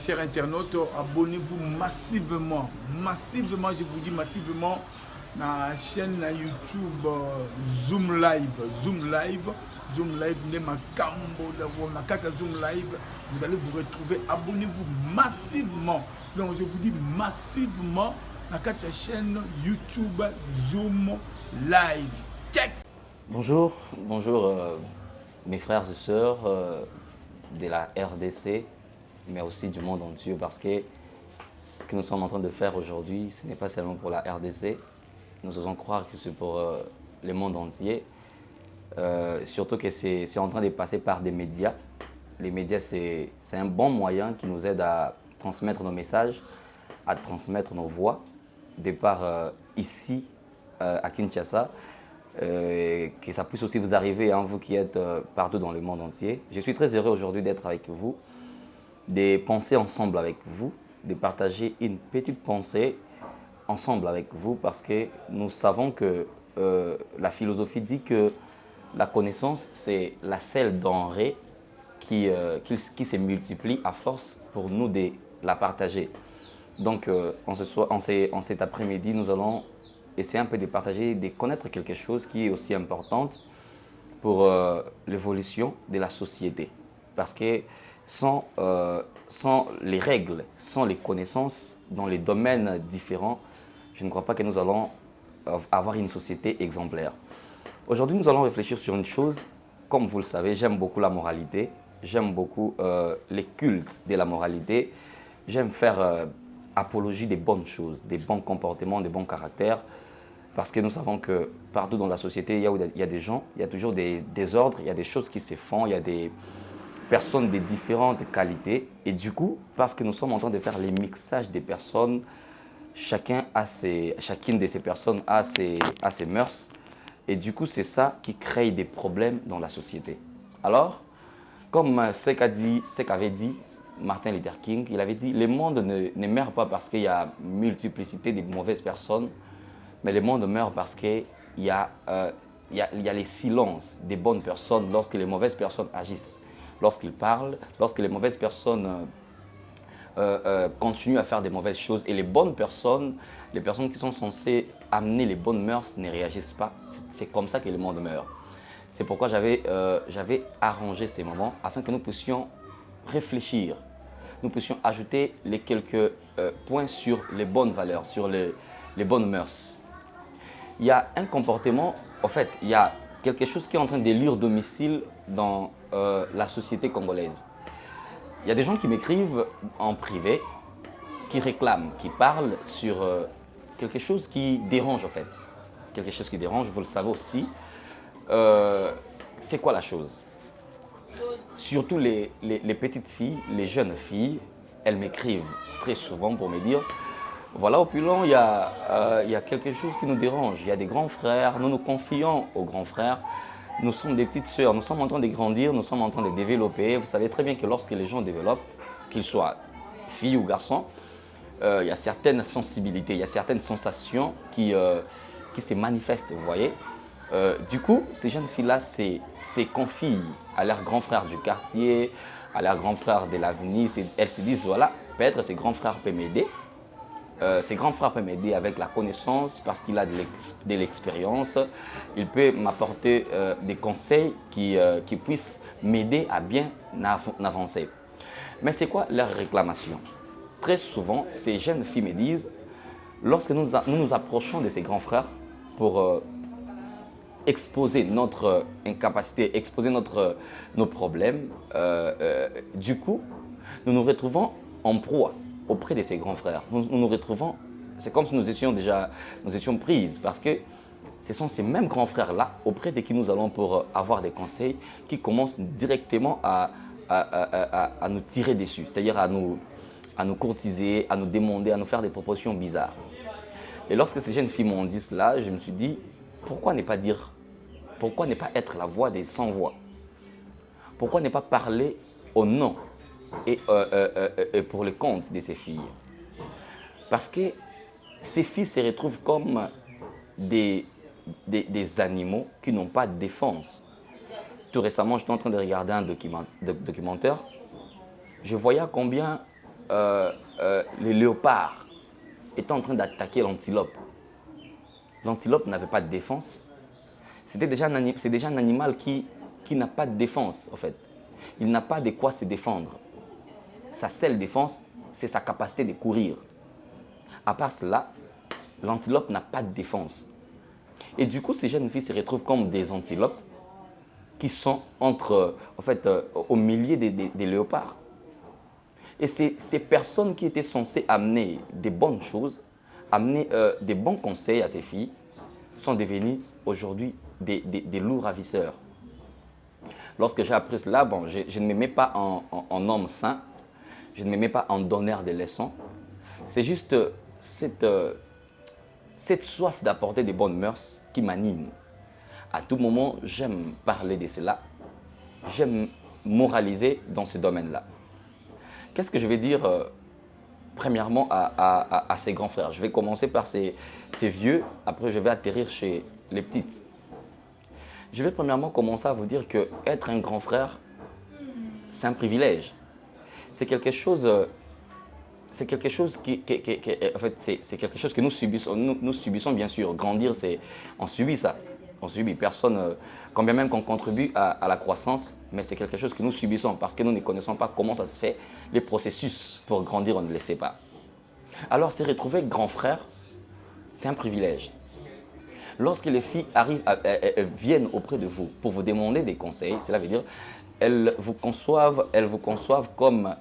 chers internautes, abonnez-vous massivement. Massivement, je vous dis massivement, na chaîne YouTube Zoom Live. Zoom Live. Zoom Live, Zoom Live, vous allez vous retrouver. Abonnez-vous massivement. Donc, je vous dis massivement, na chaîne YouTube Zoom Live. Check. Bonjour, mes frères et sœurs de la RDC, mais aussi du monde entier, parce que ce que nous sommes en train de faire aujourd'hui, ce n'est pas seulement pour la RDC. Nous osons croire que c'est pour le monde entier. Surtout que c'est en train de passer par des médias. Les médias, c'est un bon moyen qui nous aide à transmettre nos messages, à transmettre nos voix, de par ici, à Kinshasa, que ça puisse aussi vous arriver, hein, vous qui êtes partout dans le monde entier. Je suis très heureux aujourd'hui d'être avec vous, de penser ensemble avec vous, de partager une petite pensée ensemble avec vous, parce que nous savons que la philosophie dit que la connaissance, c'est la seule denrée qui se multiplie à force pour nous de la partager. Donc, en cet après-midi, nous allons essayer un peu de partager, de connaître quelque chose qui est aussi importante pour l'évolution de la société. Parce que sans les règles, sans les connaissances dans les domaines différents, je ne crois pas que nous allons avoir une société exemplaire. Aujourd'hui, nous allons réfléchir sur une chose. Comme vous le savez, j'aime beaucoup la moralité, j'aime beaucoup les cultes de la moralité, j'aime faire apologie des bonnes choses, des bons comportements, des bons caractères, parce que nous savons que partout dans la société, il y a des gens, il y a toujours des désordres, il y a des choses qui se font, il y a des personnes de différentes qualités, et du coup, parce que nous sommes en train de faire les mixages des personnes, chacune de ces personnes a ses mœurs. Et du coup, c'est ça qui crée des problèmes dans la société. Alors, comme ce qu'avait dit Martin Luther King, il avait dit, le monde ne meurt pas parce qu'il y a multiplicité de mauvaises personnes, mais le monde meurt parce qu'il y a les silences des bonnes personnes lorsque les mauvaises personnes agissent, lorsqu'ils parlent, lorsque les mauvaises personnes continuent à faire des mauvaises choses, et les bonnes personnes, les personnes qui sont censées amener les bonnes mœurs ne réagissent pas. C'est comme ça que le monde meurt. C'est pourquoi j'avais arrangé ces moments afin que nous puissions réfléchir, nous puissions ajouter les quelques points sur les bonnes valeurs, sur les bonnes mœurs. Il y a un comportement, en fait, il y a quelque chose qui est en train d'élire domicile dans la société congolaise. Il y a des gens qui m'écrivent en privé, qui réclament, qui parlent sur quelque chose qui dérange en fait. Quelque chose qui dérange, vous le savez aussi. C'est quoi la chose? Surtout les petites filles, les jeunes filles, elles m'écrivent très souvent pour me dire, voilà, Opulent, il y a quelque chose qui nous dérange. Il y a des grands frères, nous nous confions aux grands frères. Nous sommes des petites sœurs, nous sommes en train de grandir, nous sommes en train de développer. Vous savez très bien que lorsque les gens développent, qu'ils soient filles ou garçons, il y a certaines sensibilités, il y a certaines sensations qui se manifestent, vous voyez. Du coup, ces jeunes filles-là se confient à leurs grands frères du quartier, à leurs grands frères de l'avenir. Elles se disent, voilà, peut-être ces grands frères peuvent m'aider. Ces grands frères peuvent m'aider avec la connaissance parce qu'il a de l'expérience. Il peut m'apporter des conseils qui puissent m'aider à bien avancer. Mais c'est quoi leur réclamation? Très souvent, ces jeunes filles me disent, lorsque nous nous approchons de ces grands frères pour exposer notre incapacité, exposer nos problèmes, du coup, nous nous retrouvons en proie auprès de ces grands frères. Nous nous retrouvons, c'est comme si nous étions prises, parce que ce sont ces mêmes grands frères-là, auprès de qui nous allons pour avoir des conseils, qui commencent directement à nous tirer dessus, c'est-à-dire à nous courtiser, à nous demander, à nous faire des propositions bizarres. Et lorsque ces jeunes filles m'ont dit cela, je me suis dit, pourquoi ne pas être la voix des sans-voix? Pourquoi ne pas parler au nom et pour le compte de ces filles? Parce que ces filles se retrouvent comme des animaux qui n'ont pas de défense. Tout récemment, j'étais en train de regarder un documentaire. Je voyais combien les léopards étaient en train d'attaquer l'antilope. L'antilope n'avait pas de défense. C'est déjà un animal qui n'a pas de défense, en fait. Il n'a pas de quoi se défendre. Sa seule défense, c'est sa capacité de courir. À part cela, l'antilope n'a pas de défense. Et du coup, ces jeunes filles se retrouvent comme des antilopes qui sont au milieu des léopards. Et ces personnes qui étaient censées amener des bonnes choses, amener des bons conseils à ces filles, sont devenues aujourd'hui des loups ravisseurs. Lorsque j'ai appris cela, je ne me mets pas en homme saint, je ne me mets pas en donneur de leçons. C'est juste cette soif d'apporter des bonnes mœurs qui m'anime. À tout moment, j'aime parler de cela. J'aime moraliser dans ce domaine-là. Qu'est-ce que je vais dire premièrement à ces grands frères? Je vais commencer par ces vieux, après je vais atterrir chez les petites. Je vais premièrement commencer à vous dire que être un grand frère, c'est un privilège. C'est quelque chose qui en fait, c'est quelque chose que nous subissons. Nous subissons bien sûr. Grandir, on subit ça. On subit. Personne, quand bien même qu'on contribue à la croissance, mais c'est quelque chose que nous subissons parce que nous ne connaissons pas comment ça se fait. Les processus pour grandir, on ne les sait pas. Alors, se retrouver grand frère, c'est un privilège. Lorsque les filles viennent auprès de vous pour vous demander des conseils, cela veut dire elles vous conçoivent comme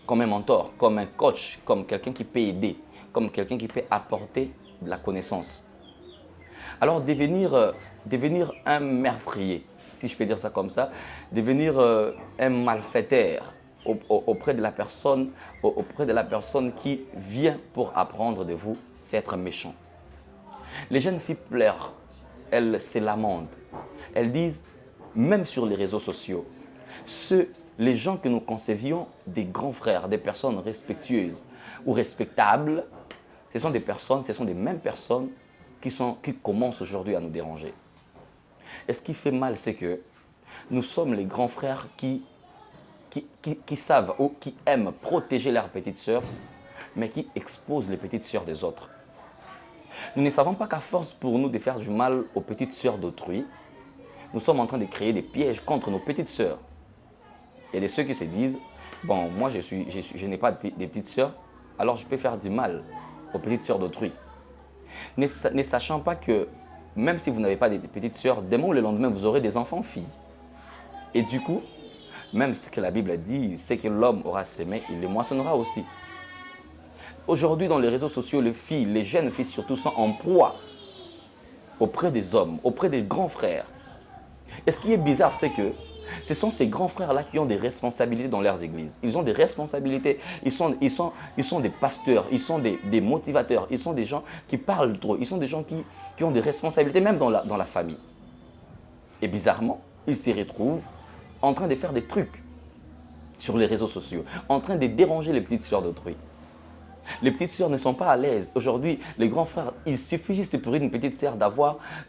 un mentor, comme un coach, comme quelqu'un qui peut aider, comme quelqu'un qui peut apporter de la connaissance. Alors devenir un meurtrier, si je peux dire ça comme ça, devenir un malfaiteur auprès de la personne qui vient pour apprendre de vous, c'est être méchant. Les jeunes filles pleurent, elles se lamentent, elles disent, même sur les réseaux sociaux, les gens que nous concevions des grands frères, des personnes respectueuses ou respectables, ce sont des mêmes personnes qui commencent aujourd'hui à nous déranger. Et ce qui fait mal, c'est que nous sommes les grands frères qui savent ou qui aiment protéger leurs petites sœurs, mais qui exposent les petites sœurs des autres. Nous ne savons pas qu'à force pour nous de faire du mal aux petites sœurs d'autrui, nous sommes en train de créer des pièges contre nos petites sœurs. Il y a de ceux qui se disent, bon, moi je n'ai pas de petites sœurs, alors je peux faire du mal aux petites sœurs d'autrui. Ne sachant pas que même si vous n'avez pas de petites sœurs, demain ou le lendemain, vous aurez des enfants filles. Et du coup, même ce que la Bible dit, c'est que l'homme aura semé, il les moissonnera aussi. Aujourd'hui, dans les réseaux sociaux, les jeunes filles surtout, sont en proie auprès des hommes, auprès des grands frères. Et ce qui est bizarre, c'est que ce sont ces grands frères-là qui ont des responsabilités dans leurs églises. Ils ont des responsabilités, ils sont des pasteurs, ils sont des motivateurs, ils sont des gens qui parlent trop, ils sont des gens qui ont des responsabilités même dans la famille. Et bizarrement, ils se retrouvent en train de faire des trucs sur les réseaux sociaux, en train de déranger les petites sœurs d'autrui. Les petites sœurs ne sont pas à l'aise. Aujourd'hui, les grands frères, il suffit juste pour une petite sœur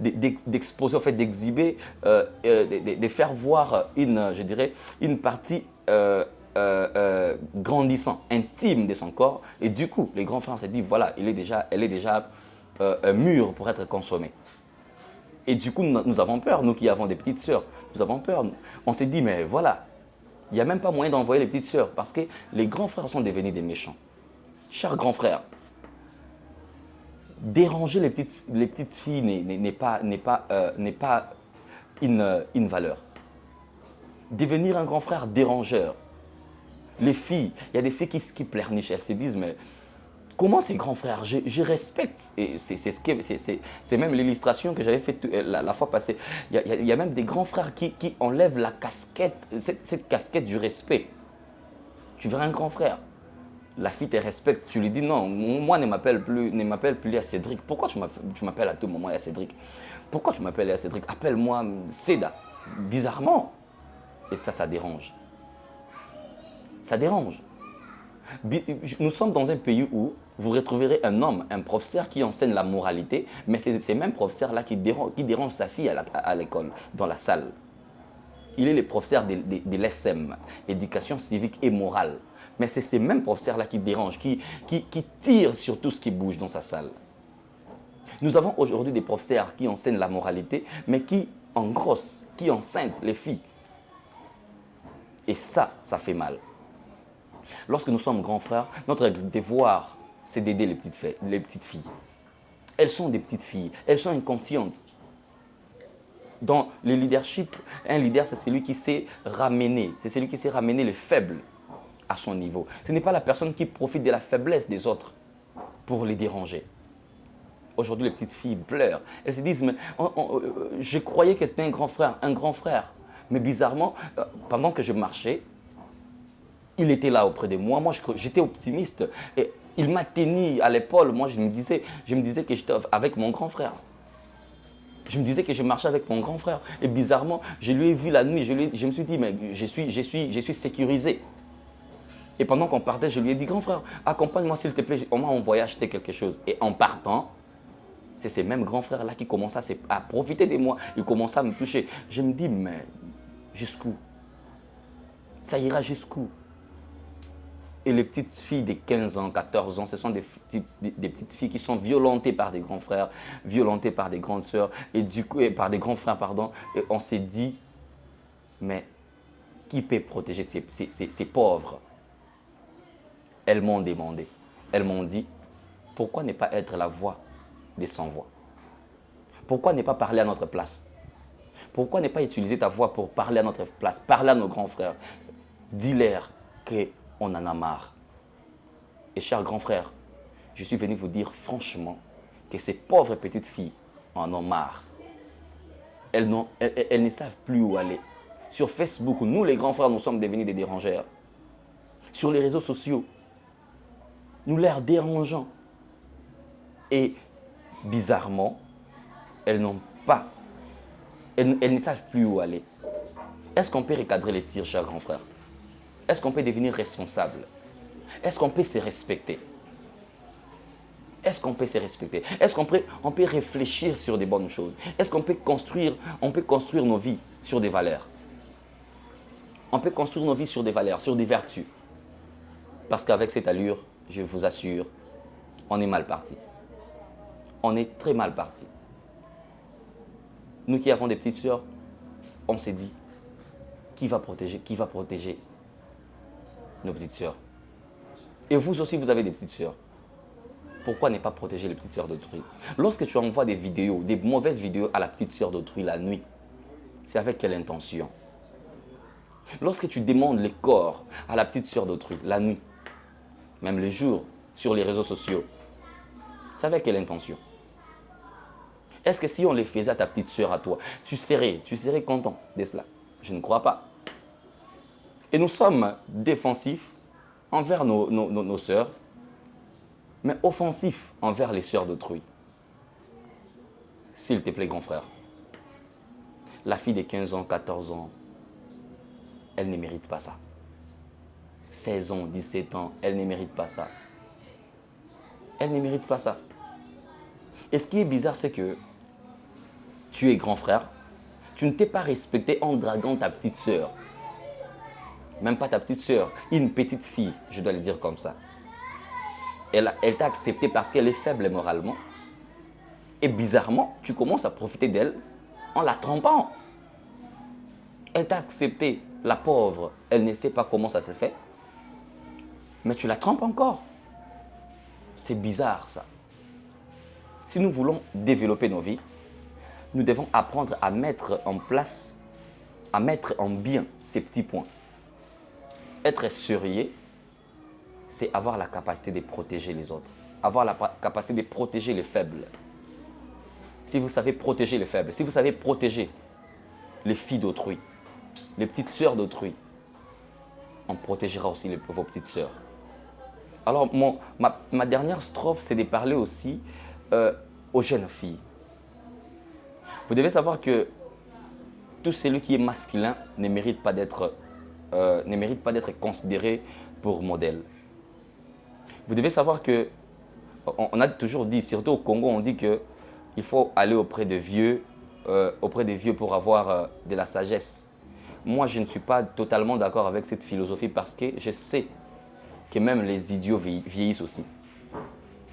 d'exposer, en fait, d'exhiber, de faire voir une partie grandissant, intime de son corps. Et du coup, les grands frères se disent, voilà, elle est déjà mûre pour être consommée. Et du coup, nous avons peur, nous qui avons des petites sœurs, nous avons peur. On s'est dit, mais voilà, il n'y a même pas moyen d'envoyer les petites sœurs parce que les grands frères sont devenus des méchants. Chers grands frères, déranger les petites filles n'est pas une valeur. Devenir un grand frère dérangeur. Les filles, il y a des filles qui pleurnichent, elles se disent, mais comment ces grands frères, je respecte. Et c'est même l'illustration que j'avais faite la fois passée. Il y a même des grands frères qui enlèvent la casquette, cette casquette du respect. Tu verras un grand frère. La fille te respecte, tu lui dis non, moi ne m'appelle plus à Cédric. Pourquoi tu m'appelles à tout moment à Cédric? Pourquoi tu m'appelles à Cédric? Appelle-moi Seda. Bizarrement. Et ça dérange. Ça dérange. Nous sommes dans un pays où vous retrouverez un homme, un professeur qui enseigne la moralité, mais c'est ces mêmes professeurs-là qui dérangent sa fille à l'école, dans la salle. Il est le professeur de l'ESM, éducation civique et morale. Mais c'est ces mêmes professeurs-là qui dérangent, qui tirent sur tout ce qui bouge dans sa salle. Nous avons aujourd'hui des professeurs qui enseignent la moralité, mais qui engrossent, qui enceintent les filles. Et ça fait mal. Lorsque nous sommes grands frères, notre devoir, c'est d'aider les petites filles. Elles sont des petites filles, elles sont inconscientes. Dans le leadership, un leader, c'est celui qui sait ramener, les faibles à son niveau. Ce n'est pas la personne qui profite de la faiblesse des autres pour les déranger. Aujourd'hui, les petites filles pleurent. Elles se disent, mais je croyais que c'était un grand frère. Mais bizarrement, pendant que je marchais, il était là auprès de moi. Moi, j'étais optimiste. Et il m'a tenu à l'épaule. Moi, je me disais que j'étais avec mon grand frère. Je me disais que je marchais avec mon grand frère. Et bizarrement, je lui ai vu la nuit. Je me suis dit, mais je suis sécurisé. Et pendant qu'on partait, je lui ai dit, grand frère, accompagne-moi s'il te plaît. On m'a envoyé acheter quelque chose. Et en partant, c'est ces mêmes grands frères-là qui commençaient à profiter de moi. Ils commençaient à me toucher. Je me dis, mais jusqu'où? Ça ira jusqu'où? Et les petites filles de 15 ans, 14 ans, ce sont des petites filles qui sont violentées par des grands frères, violentées par des grandes sœurs, et du coup, par des grands frères, pardon. Et on s'est dit, mais qui peut protéger ces pauvres? Elles m'ont demandé, elles m'ont dit, pourquoi ne pas être la voix des sans-voix? Pourquoi ne pas parler à notre place? Pourquoi ne pas utiliser ta voix pour parler à notre place, parler à nos grands frères? Dis-leur qu'on en a marre. Et chers grands frères, je suis venu vous dire franchement que ces pauvres petites filles en ont marre. Elles ne savent plus où aller. Sur Facebook, nous les grands frères, nous sommes devenus des dérangeurs. Sur les réseaux sociaux, nous leur dérangeons. Et bizarrement, elles n'ont pas, elles ne savent plus où aller. Est-ce qu'on peut recadrer les tirs, chers grands frères? Est-ce qu'on peut devenir responsable? Est-ce qu'on peut se respecter? Est-ce qu'on peut se respecter? Est-ce qu'on peut réfléchir sur des bonnes choses? Est-ce qu'on peut construire nos vies sur des valeurs? On peut construire nos vies sur des valeurs, sur des vertus. Parce qu'avec cette allure, je vous assure, on est mal parti. On est très mal parti. Nous qui avons des petites sœurs, on s'est dit, qui va protéger nos petites sœurs? Et vous aussi, vous avez des petites sœurs. Pourquoi ne pas protéger les petites sœurs d'autrui? Lorsque tu envoies des vidéos, des mauvaises vidéos à la petite sœur d'autrui la nuit, c'est avec quelle intention? Lorsque tu demandes les corps à la petite sœur d'autrui la nuit, même le jour, sur les réseaux sociaux, c'est avec quelle intention? Est-ce que si on les faisait à ta petite sœur, à toi, tu serais content de cela? Je ne crois pas. Et nous sommes défensifs envers nos sœurs, mais offensifs envers les sœurs d'autrui. S'il te plaît, grand frère, la fille de 15 ans, 14 ans, elle ne mérite pas ça. 16 ans, 17 ans, elle ne mérite pas ça. Elle ne mérite pas ça. Et ce qui est bizarre, c'est que tu es grand frère, tu ne t'es pas respecté en draguant ta petite sœur. Même pas ta petite sœur, une petite fille, je dois le dire comme ça. Elle t'a accepté parce qu'elle est faible moralement. Et bizarrement, tu commences à profiter d'elle en la trompant. Elle t'a accepté, la pauvre, elle ne sait pas comment ça se fait. Mais tu la trompes encore. C'est bizarre ça. Si nous voulons développer nos vies, nous devons apprendre à mettre en place, à mettre en bien ces petits points. Être sérieux, c'est avoir la capacité de protéger les autres. Avoir la capacité de protéger les faibles. Si vous savez protéger les faibles, si vous savez protéger les filles d'autrui, les petites sœurs d'autrui, on protégera aussi vos petites sœurs. Alors, ma dernière strophe, c'est de parler aussi aux jeunes filles. Vous devez savoir que tout celui qui est masculin ne mérite pas d'être considéré pour modèle. Vous devez savoir que, on a toujours dit, surtout au Congo, on dit qu'il faut aller auprès des vieux pour avoir de la sagesse. Moi, je ne suis pas totalement d'accord avec cette philosophie parce que je sais que même les idiots vieillissent aussi.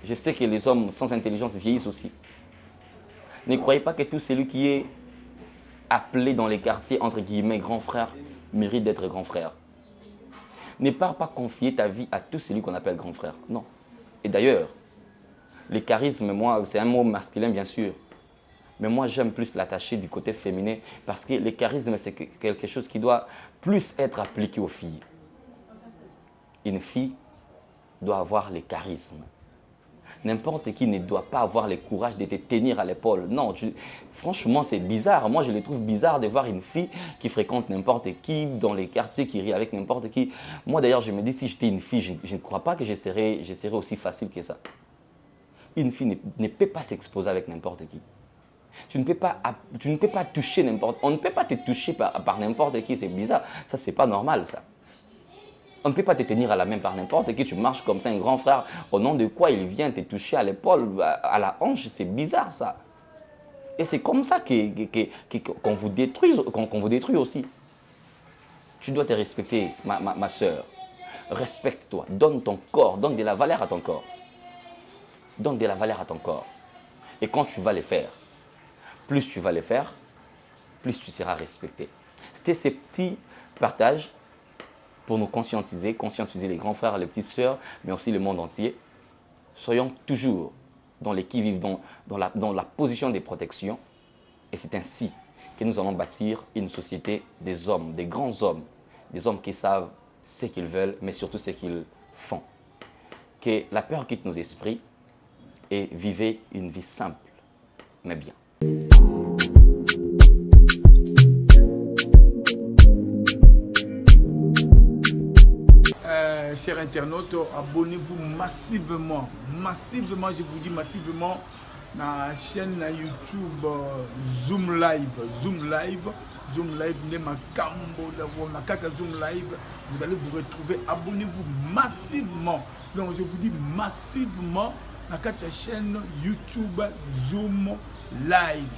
Je sais que les hommes sans intelligence vieillissent aussi. Ne croyez pas que tout celui qui est appelé dans les quartiers, entre guillemets, grand frère, mérite d'être grand frère. Ne pars pas confier ta vie à tout celui qu'on appelle grand frère. Non. Et d'ailleurs, les charismes, moi, c'est un mot masculin, bien sûr. Mais moi, j'aime plus l'attacher du côté féminin parce que les charismes, c'est quelque chose qui doit plus être appliqué aux filles. Une fille doit avoir les charismes. N'importe qui ne doit pas avoir le courage de te tenir à l'épaule. Non, franchement, c'est bizarre. Moi, je le trouve bizarre de voir une fille qui fréquente n'importe qui dans les quartiers, qui rit avec n'importe qui. Moi, d'ailleurs, je me dis, si j'étais une fille, je ne crois pas que je serais aussi facile que ça. Une fille ne peut pas s'exposer avec n'importe qui. Tu ne peux pas toucher n'importe qui. On ne peut pas te toucher par n'importe qui, c'est bizarre. Ça, c'est pas normal, ça. On ne peut pas te tenir à la main par n'importe qui. Tu marches comme ça, un grand frère. Au nom de quoi il vient te toucher à l'épaule, à la hanche. C'est bizarre, ça. Et c'est comme ça qu'on vous détruit aussi. Tu dois te respecter, ma soeur. Respecte-toi. Donne ton corps. Donne de la valeur à ton corps. Donne de la valeur à ton corps. Et quand tu vas le faire, plus tu vas le faire, plus tu seras respecté. C'était ces petits partages pour nous conscientiser les grands frères, les petites sœurs, mais aussi le monde entier. Soyons toujours dans les qui-vivent, dans la position de protection. Et c'est ainsi que nous allons bâtir une société des hommes, des grands hommes, des hommes qui savent ce qu'ils veulent, mais surtout ce qu'ils font. Que la peur quitte nos esprits et vivez une vie simple, mais bien. Chers internautes, abonnez-vous massivement, je vous dis massivement, à la chaîne YouTube Zoom Live, vous allez vous retrouver, abonnez-vous massivement, donc je vous dis massivement, à la chaîne YouTube Zoom Live.